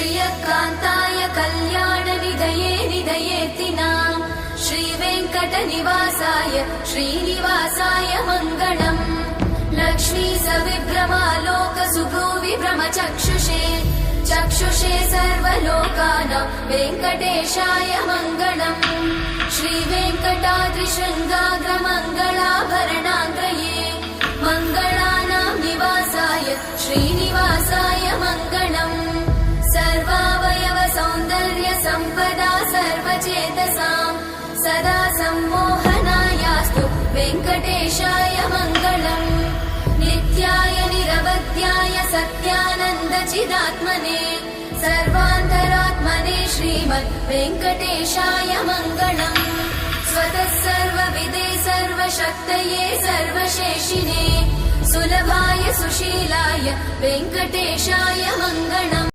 श्रियकान्ताय कल्याणनिधये निधयेतिनाम् श्रीवेङ्कटनिवासाय श्रीनिवासाय मङ्गलम् लक्ष्मी सविभ्रमालोकसुभ्रूविभ्रमचक्षुषे चक्षुषे सर्वलोकानां वेङ्कटेशाय मङ्गलम् श्रीवेङ्कटाद्रिशृङ्गाग्रमङ्गलाभरणाङ्गये मङ्गलानां निवासाय श्रीनिवासाय मङ्गलम् सर्वावयव सौन्दर्य सम्पदा सर्वचेतसां सदा सम्मोहनायास्तु वेङ्कटेशाय मङ्गलम् नित्याय निरवध्याय सत्यानन्दचिदात्मने सर्वान्तरात्मने श्रीमद् वेङ्कटेशाय मङ्गलम् स्वतः सर्वविदे सर्वशक्तये सर्वशेषिने सुलभाय सुशीलाय वेङ्कटेशाय मङ्गलम्।